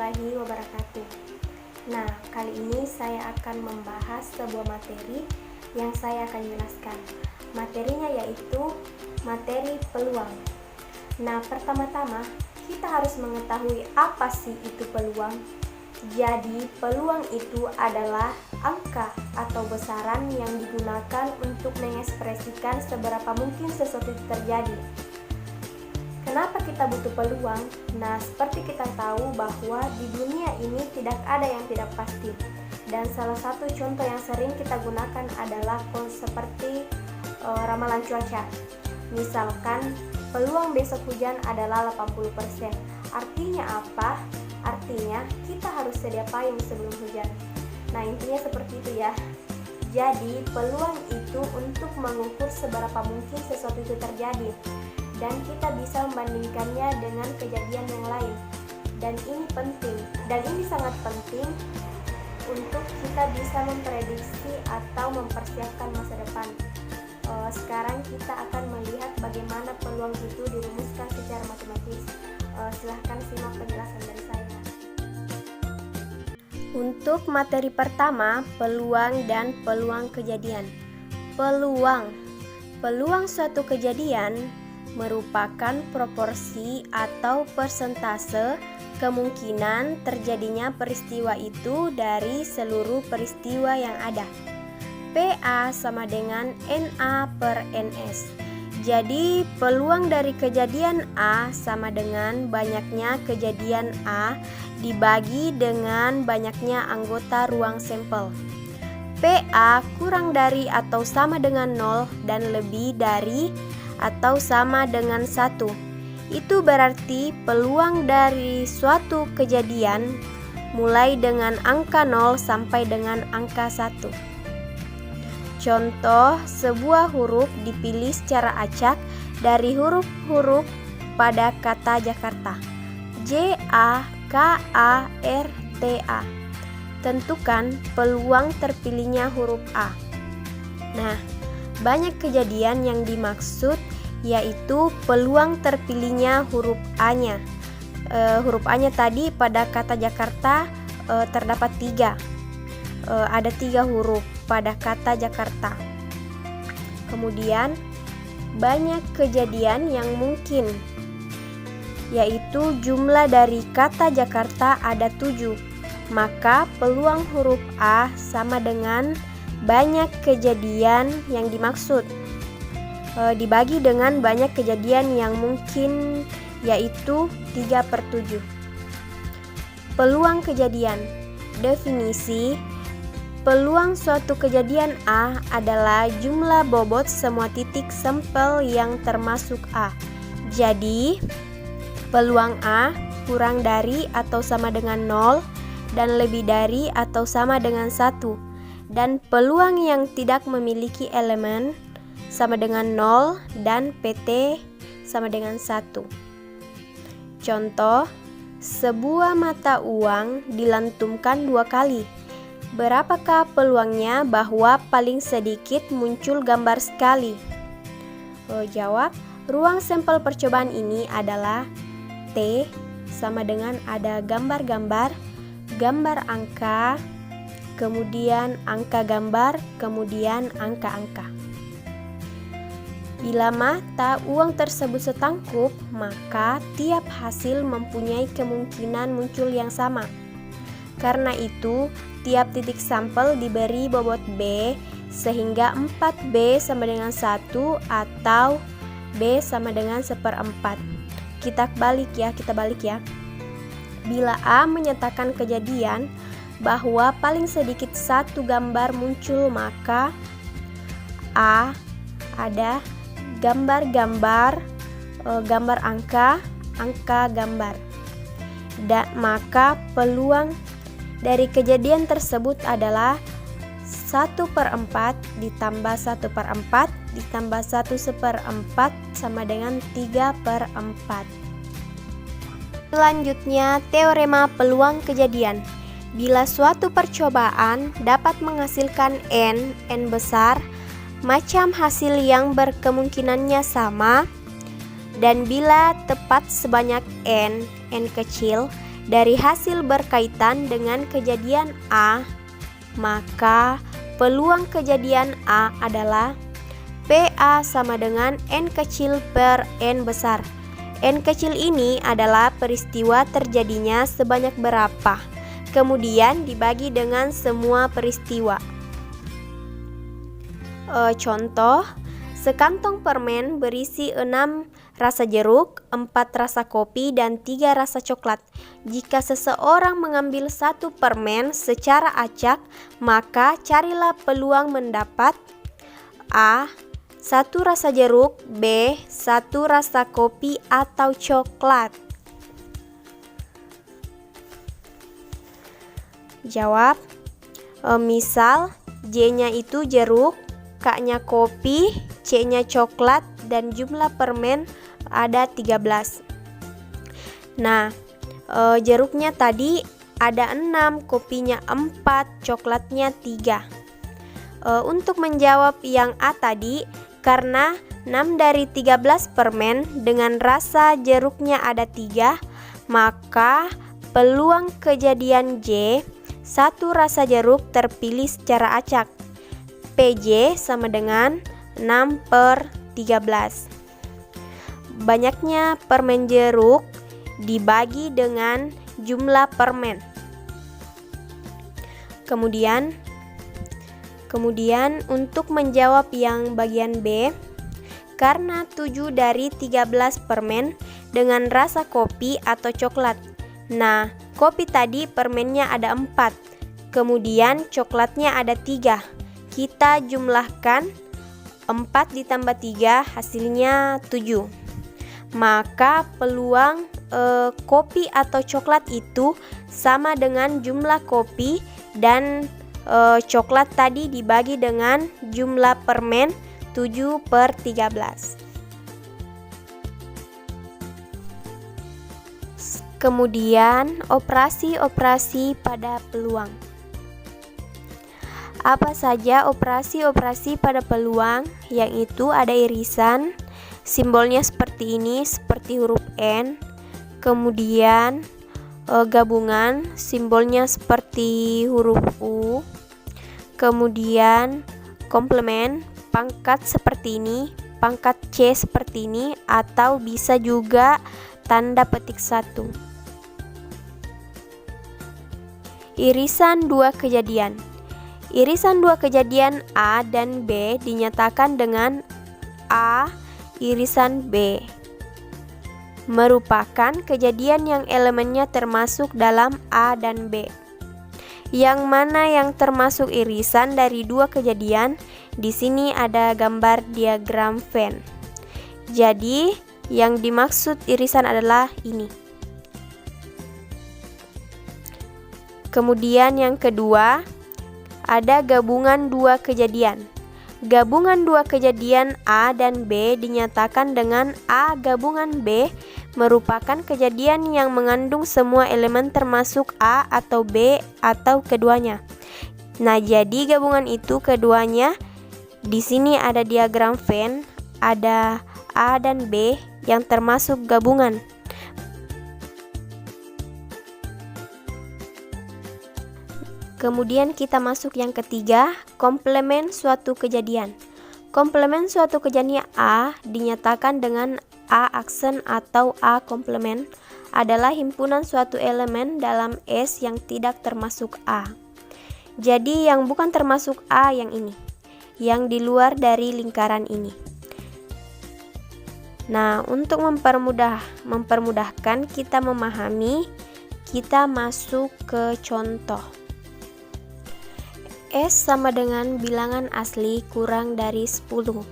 warahmatullahi wabarakatuh. Nah, kali ini saya akan membahas sebuah materi yang saya akan jelaskan. Materinya yaitu materi peluang. Nah, pertama-tama kita harus mengetahui apa sih itu peluang. Jadi, peluang itu adalah angka atau besaran yang digunakan untuk mengekspresikan seberapa mungkin sesuatu itu terjadi. Kenapa kita butuh peluang? Nah, seperti kita tahu bahwa di dunia ini tidak ada yang tidak pasti. Dan salah satu contoh yang sering kita gunakan adalah seperti ramalan cuaca. Misalkan peluang besok hujan adalah 80%. Artinya apa? Artinya kita harus sedia payung sebelum hujan. Nah, intinya seperti itu ya. Jadi, peluang itu untuk mengukur seberapa mungkin sesuatu itu terjadi. Dan kita bisa membandingkannya dengan kejadian yang lain. Dan ini penting, dan ini sangat penting untuk kita bisa memprediksi atau mempersiapkan masa depan. Sekarang kita akan melihat bagaimana peluang itu dirumuskan secara matematis. Silahkan simak penjelasan dari saya. Untuk materi pertama, peluang dan peluang kejadian. Peluang suatu kejadian merupakan proporsi atau persentase kemungkinan terjadinya peristiwa itu dari seluruh peristiwa yang ada. PA sama dengan NA per NS. Jadi peluang dari kejadian A sama dengan banyaknya kejadian A dibagi dengan banyaknya anggota ruang sampel. PA kurang dari atau sama dengan 0 dan lebih dari atau sama dengan 1. Itu berarti peluang dari suatu kejadian mulai dengan angka 0 sampai dengan angka 1. Contoh, sebuah huruf dipilih secara acak dari huruf-huruf pada kata Jakarta. JAKARTA. Tentukan peluang terpilihnya huruf A. Nah, banyak kejadian yang dimaksud yaitu peluang terpilihnya huruf A-nya. Huruf A-nya tadi pada kata Jakarta terdapat 3. Ada 3 huruf pada kata Jakarta. Kemudian banyak kejadian yang mungkin, yaitu jumlah dari kata Jakarta ada 7. Maka peluang huruf A sama dengan banyak kejadian yang dimaksud, dibagi dengan banyak kejadian yang mungkin, yaitu 3/7. Peluang kejadian. Definisi: peluang suatu kejadian A adalah jumlah bobot semua titik sampel yang termasuk A. Jadi, peluang A kurang dari atau sama dengan 0 dan lebih dari atau sama dengan 1. Dan peluang yang tidak memiliki elemen sama dengan 0 dan PT sama dengan 1. Contoh, sebuah mata uang dilantumkan 2 kali. Berapakah peluangnya bahwa paling sedikit muncul gambar sekali? Jawab, ruang sampel percobaan ini adalah T sama dengan ada gambar-gambar, gambar angka, kemudian angka gambar, kemudian angka-angka. Bila mata uang tersebut setangkup, maka tiap hasil mempunyai kemungkinan muncul yang sama. Karena itu, tiap titik sampel diberi bobot B, sehingga 4B sama dengan 1 atau B sama dengan 1/4. Kita balik ya. Bila A menyatakan kejadian bahwa paling sedikit 1 gambar muncul, maka A ada gambar-gambar, gambar angka, angka gambar. Maka peluang dari kejadian tersebut adalah 1/4 ditambah 1/4 ditambah 1/4 sama dengan 3/4. Selanjutnya, teorema peluang kejadian. Bila suatu percobaan dapat menghasilkan N besar, macam hasil yang berkemungkinannya sama, dan bila tepat sebanyak N kecil, Dari hasil berkaitan dengan kejadian A, maka peluang kejadian A adalah PA sama dengan N kecil per N besar. N kecil ini adalah peristiwa terjadinya sebanyak berapa, kemudian dibagi dengan semua peristiwa. Contoh, sekantong permen berisi 6 rasa jeruk, 4 rasa kopi, dan 3 rasa coklat. Jika seseorang mengambil 1 permen secara acak, maka carilah peluang mendapat A. 1 rasa jeruk, B. 1 rasa kopi atau coklat. Jawab. Misal J-nya itu jeruk, K-nya kopi, C-nya coklat, dan jumlah permen ada 13. Nah, jeruknya tadi ada 6, kopinya 4, coklatnya 3. Untuk menjawab yang A tadi, karena 6 dari 13 permen dengan rasa jeruknya ada 3, maka peluang kejadian J, 1 rasa jeruk terpilih secara acak. PJ sama dengan 6 per 13. Banyaknya permen jeruk dibagi dengan jumlah permen. Kemudian untuk menjawab yang bagian B, karena 7 dari 13 permen dengan rasa kopi atau coklat. Nah, kopi tadi permennya ada 4, kemudian coklatnya ada 3. Kita jumlahkan 4 ditambah 3 hasilnya 7. Maka peluang kopi atau coklat itu sama dengan jumlah kopi dan coklat tadi dibagi dengan jumlah permen 7 per 13. Kemudian operasi-operasi pada peluang. Apa saja operasi-operasi pada peluang? Yaitu ada irisan, simbolnya seperti ini, seperti huruf N. Kemudian gabungan, simbolnya seperti huruf U. Kemudian komplement, pangkat seperti ini, pangkat C seperti ini, atau bisa juga tanda petik 1. Irisan 2 kejadian. Irisan 2 kejadian A dan B dinyatakan dengan A irisan B. Merupakan kejadian yang elemennya termasuk dalam A dan B. Yang mana yang termasuk irisan dari 2 kejadian? Di sini ada gambar diagram Venn. Jadi, yang dimaksud irisan adalah ini. Kemudian yang kedua, ada gabungan 2 kejadian. Gabungan 2 kejadian A dan B dinyatakan dengan A gabungan B merupakan kejadian yang mengandung semua elemen termasuk A atau B atau keduanya. Nah, jadi gabungan itu keduanya. Di sini ada diagram Venn, ada A dan B yang termasuk gabungan. Kemudian kita masuk yang ketiga, komplement suatu kejadian. Komplement suatu kejadian A dinyatakan dengan A aksen atau A komplement adalah himpunan suatu elemen dalam S yang tidak termasuk A. Jadi yang bukan termasuk A yang ini, yang di luar dari lingkaran ini. Nah, untuk mempermudahkan kita memahami, kita masuk ke contoh. S sama dengan bilangan asli kurang dari 10.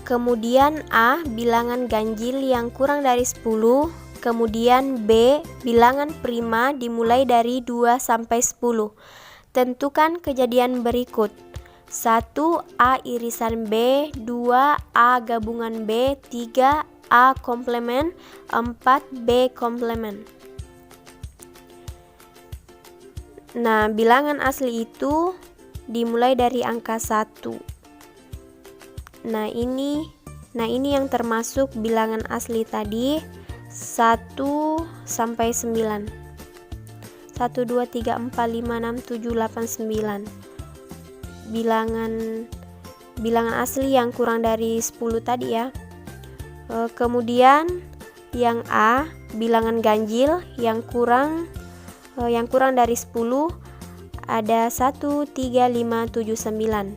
Kemudian A bilangan ganjil yang kurang dari 10. Kemudian B bilangan prima dimulai dari 2 sampai 10. Tentukan kejadian berikut. 1. A irisan B, 2. A gabungan B, 3. A komplement, 4. B komplement. Nah, bilangan asli itu dimulai dari angka 1. Nah, ini yang termasuk bilangan asli tadi 1 sampai 9. 1 2 3 4 5 6 7 8 9. Bilangan asli yang kurang dari 10 tadi ya. Kemudian yang A, bilangan ganjil yang kurang dari 10 ada 1 3 5 7 9.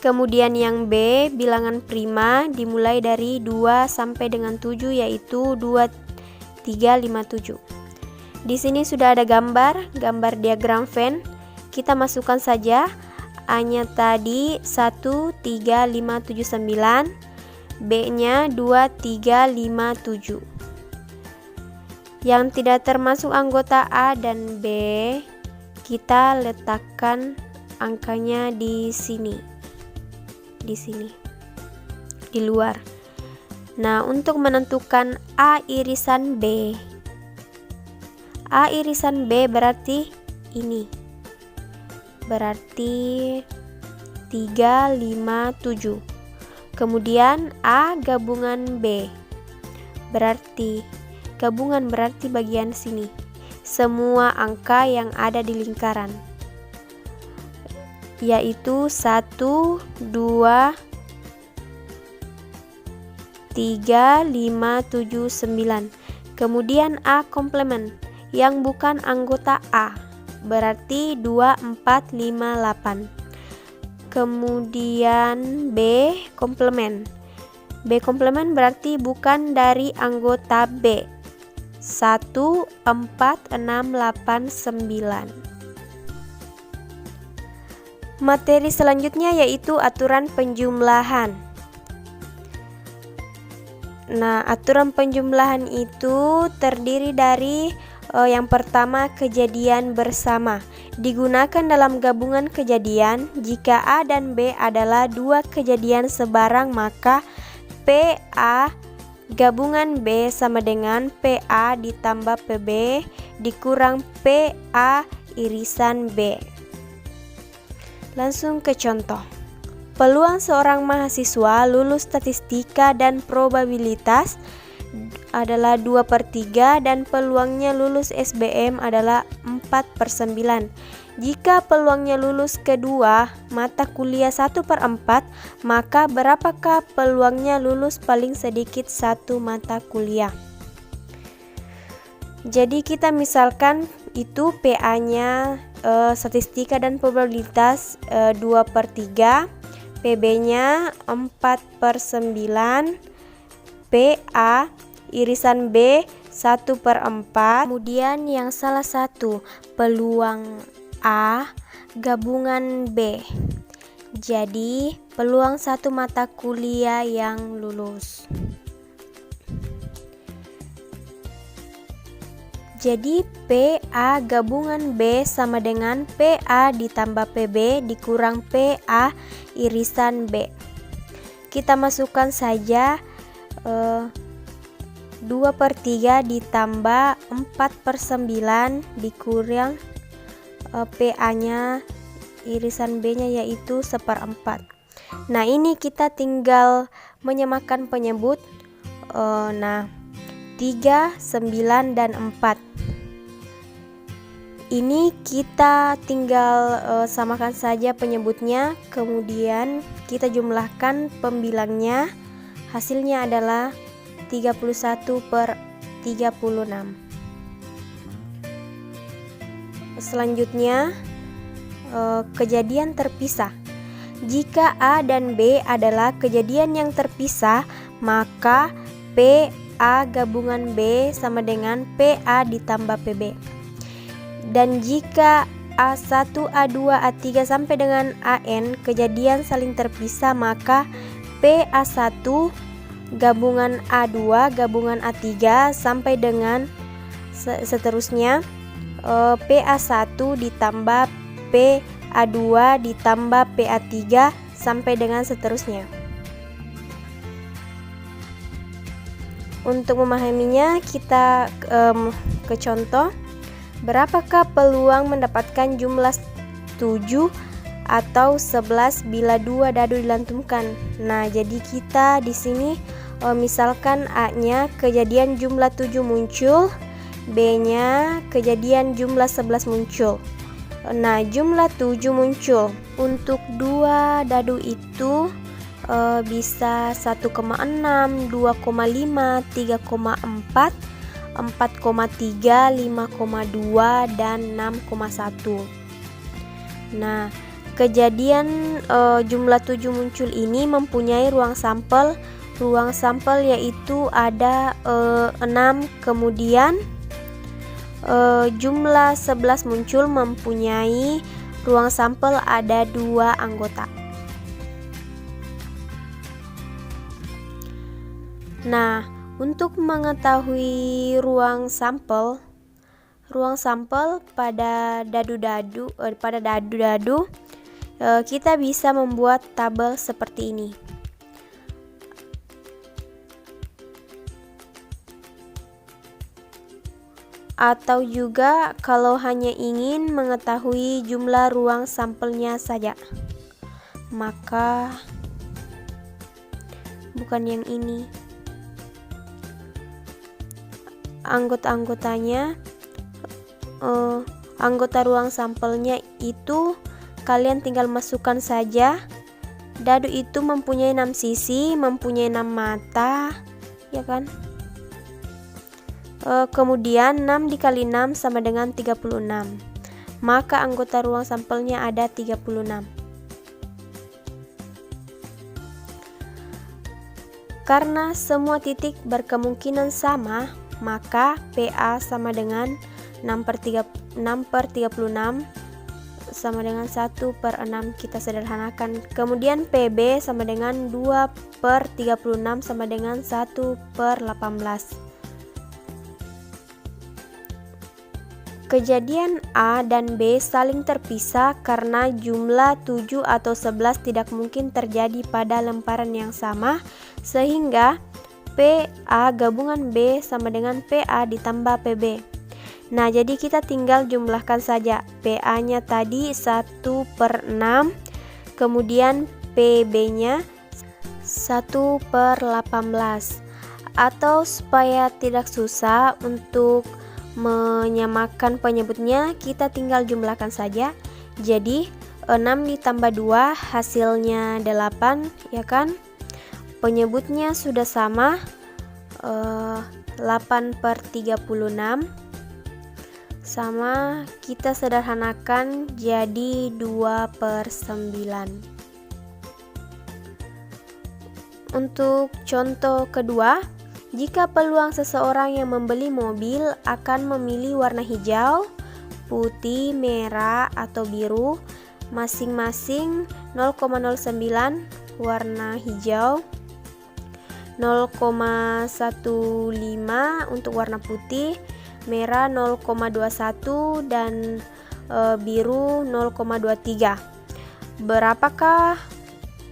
Kemudian yang B, bilangan prima dimulai dari 2 sampai dengan 7 yaitu 2 3 5 7. Di sini sudah ada gambar diagram Venn. Kita masukkan saja A-nya tadi 1 3 5 7 9. B-nya 2, 3, 5, 7. Yang tidak termasuk anggota A dan B, kita letakkan angkanya di sini. Di luar. Nah, untuk menentukan A irisan B. A irisan B berarti ini. Berarti 3, 5, 7. Kemudian A gabungan B berarti bagian sini, semua angka yang ada di lingkaran, yaitu 1, 2, 3, 5, 7, 9. Kemudian A komplement yang bukan anggota A berarti 2, 4, 5, 8. Kemudian B komplement. B komplement berarti bukan dari anggota B. 1, 4, 6, 8, 9. Materi selanjutnya yaitu aturan penjumlahan. Nah, aturan penjumlahan itu terdiri dari yang pertama, kejadian bersama. Digunakan dalam gabungan kejadian. Jika A dan B adalah dua kejadian sebarang, maka PA gabungan B sama dengan PA ditambah PB dikurang PA irisan B. Langsung ke contoh. Peluang seorang mahasiswa lulus statistika dan probabilitas adalah 2/3 dan peluangnya lulus SBM adalah 4/9. Jika peluangnya lulus kedua mata kuliah 1/4, maka berapakah peluangnya lulus paling sedikit satu mata kuliah? Jadi kita misalkan itu PA-nya statistika dan probabilitas 2/3, PB-nya 4/9, PA irisan B 1/4. Kemudian yang salah satu peluang A gabungan B. Jadi peluang satu mata kuliah yang lulus. Jadi PA gabungan B sama dengan PA ditambah PB dikurang PA irisan B. Kita masukkan saja 2/3 ditambah 4/9 dikurang PA-nya irisan B-nya yaitu 1/4. Nah, ini kita tinggal menyamakan penyebut. 3, 9, dan 4. Ini kita tinggal samakan saja penyebutnya, kemudian kita jumlahkan pembilangnya. Hasilnya adalah 31/36. Selanjutnya, kejadian terpisah. Jika A dan B adalah kejadian yang terpisah, maka PA gabungan B sama dengan PA ditambah PB. Dan jika A1, A2, A3 sampai dengan AN kejadian saling terpisah, maka PA1 gabungan A2 gabungan A3 sampai dengan seterusnya PA1 ditambah PA2 ditambah PA3 sampai dengan seterusnya. Untuk memahaminya kita ke contoh. Berapakah peluang mendapatkan jumlah 7 atau 11 bila dua dadu dilantunkan? Nah, jadi kita di sini Misalkan A-nya kejadian jumlah 7 muncul, B-nya kejadian jumlah 11 muncul. Nah, jumlah 7 muncul. Untuk 2 dadu itu bisa 1,6, 2,5, 3,4, 4,3, 5,2, dan 6,1. Nah, kejadian jumlah 7 muncul ini mempunyai ruang sampel. Ruang sampel yaitu ada 6, kemudian jumlah 11 muncul mempunyai ruang sampel ada 2 anggota. Nah, untuk mengetahui ruang sampel pada dadu-dadu kita bisa membuat tabel seperti ini. Atau juga kalau hanya ingin mengetahui jumlah ruang sampelnya saja, maka bukan yang ini. Anggota-anggotanya, anggota ruang sampelnya itu kalian tinggal masukkan saja. Dadu itu mempunyai 6 sisi, mempunyai 6 mata, ya kan? Kemudian 6 dikali 6 sama dengan 36. Maka anggota ruang sampelnya ada 36. Karena semua titik berkemungkinan sama, maka PA sama dengan 6/36 sama dengan 1/6, kita sederhanakan. Kemudian PB sama dengan 2/36 sama dengan 1/18. Kejadian A dan B saling terpisah karena jumlah 7 atau 11 tidak mungkin terjadi pada lembaran yang sama, sehingga PA gabungan B sama dengan PA ditambah PB. Nah, jadi kita tinggal jumlahkan saja. PA-nya tadi 1/6, kemudian PB-nya 1/18. Atau supaya tidak susah untuk menyamakan penyebutnya, kita tinggal jumlahkan saja. Jadi 6 ditambah 2 hasilnya 8, ya kan? Penyebutnya sudah sama, 8/36 sama kita sederhanakan jadi 2/9. Untuk contoh kedua, jika peluang seseorang yang membeli mobil akan memilih warna hijau, putih, merah, atau biru, masing-masing 0,09 warna hijau, 0,15 untuk warna putih, merah 0,21 dan biru 0,23. Berapakah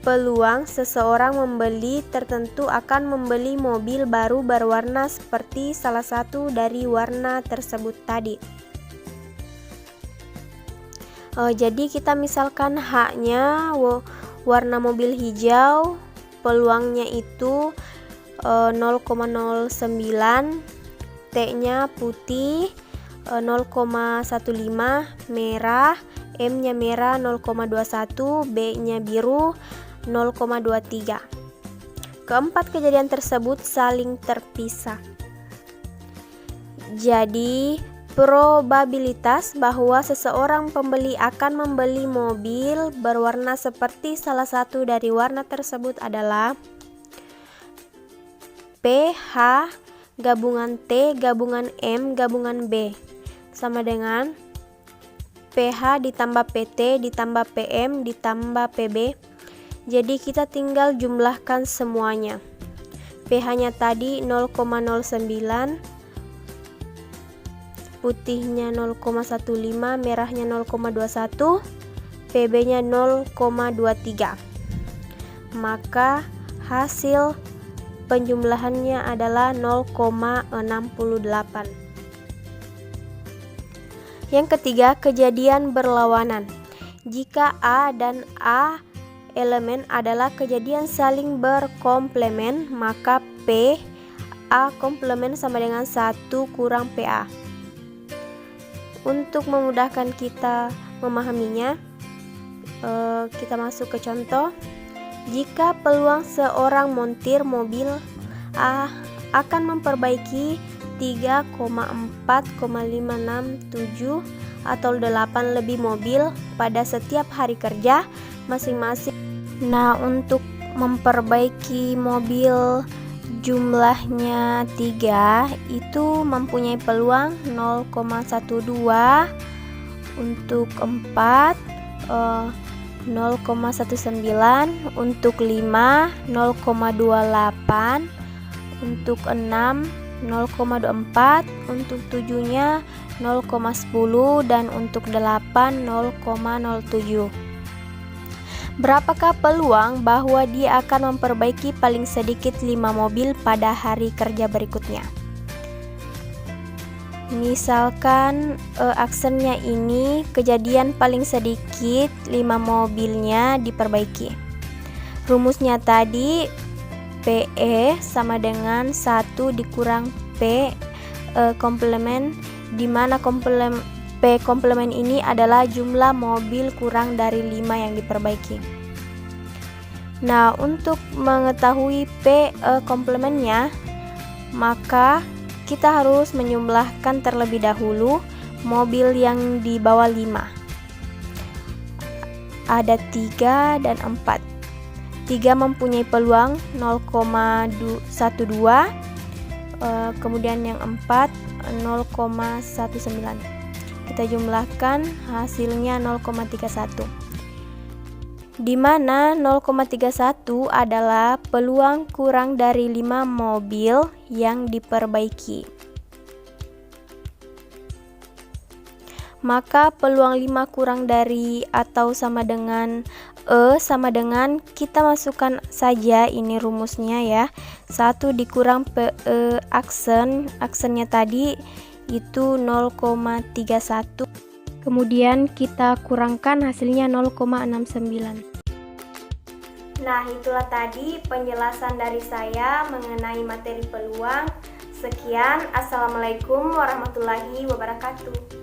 peluang seseorang membeli tertentu akan membeli mobil baru berwarna seperti salah satu dari warna tersebut tadi? Jadi kita misalkan H-nya warna mobil hijau, peluangnya itu 0,09, T-nya putih 0,15, merah, M-nya merah 0,21, B-nya biru 0,23. Keempat kejadian tersebut saling terpisah. Jadi probabilitas bahwa seseorang pembeli akan membeli mobil berwarna seperti salah satu dari warna tersebut adalah PH gabungan T gabungan M gabungan B sama dengan PH ditambah PT ditambah PM ditambah PB. Jadi kita tinggal jumlahkan semuanya. PH-nya tadi 0,09, putihnya 0,15, merahnya 0,21, PB-nya 0,23. Maka hasil penjumlahannya adalah 0,68. Yang ketiga, kejadian berlawanan. Jika A dan A elemen adalah kejadian saling berkomplemen, maka P, A komplement sama dengan 1 kurang PA. Untuk memudahkan kita memahaminya, kita masuk ke contoh. Jika peluang seorang montir mobil A akan memperbaiki 3,4,567 atau 8 lebih mobil pada setiap hari kerja masing-masing. Nah, untuk memperbaiki mobil jumlahnya 3 itu mempunyai peluang 0,12, untuk 4 0,19, untuk 5 0,28, untuk 6 0,24, untuk 7-nya 0,10, dan untuk 8 0,07. Berapakah peluang bahwa dia akan memperbaiki paling sedikit 5 mobil pada hari kerja berikutnya? Misalkan aksennya ini kejadian paling sedikit 5 mobilnya diperbaiki. Rumusnya tadi PE sama dengan 1 dikurang P komplement, di mana P komplement ini adalah jumlah mobil kurang dari 5 yang diperbaiki. Nah, untuk mengetahui P komplementnya, maka kita harus menjumlahkan terlebih dahulu mobil yang di bawah 5. Ada 3 dan 4. 3 mempunyai peluang 0,12, kemudian yang 4 0,19. Kita jumlahkan hasilnya 0,31, di mana 0,31 adalah peluang kurang dari 5 mobil yang diperbaiki. Maka peluang 5 kurang dari atau sama dengan sama dengan, kita masukkan saja ini rumusnya ya, 1 dikurang PE aksennya tadi itu 0,31, kemudian kita kurangkan hasilnya 0,69. Nah, itulah tadi penjelasan dari saya mengenai materi peluang. Sekian, assalamualaikum warahmatullahi wabarakatuh.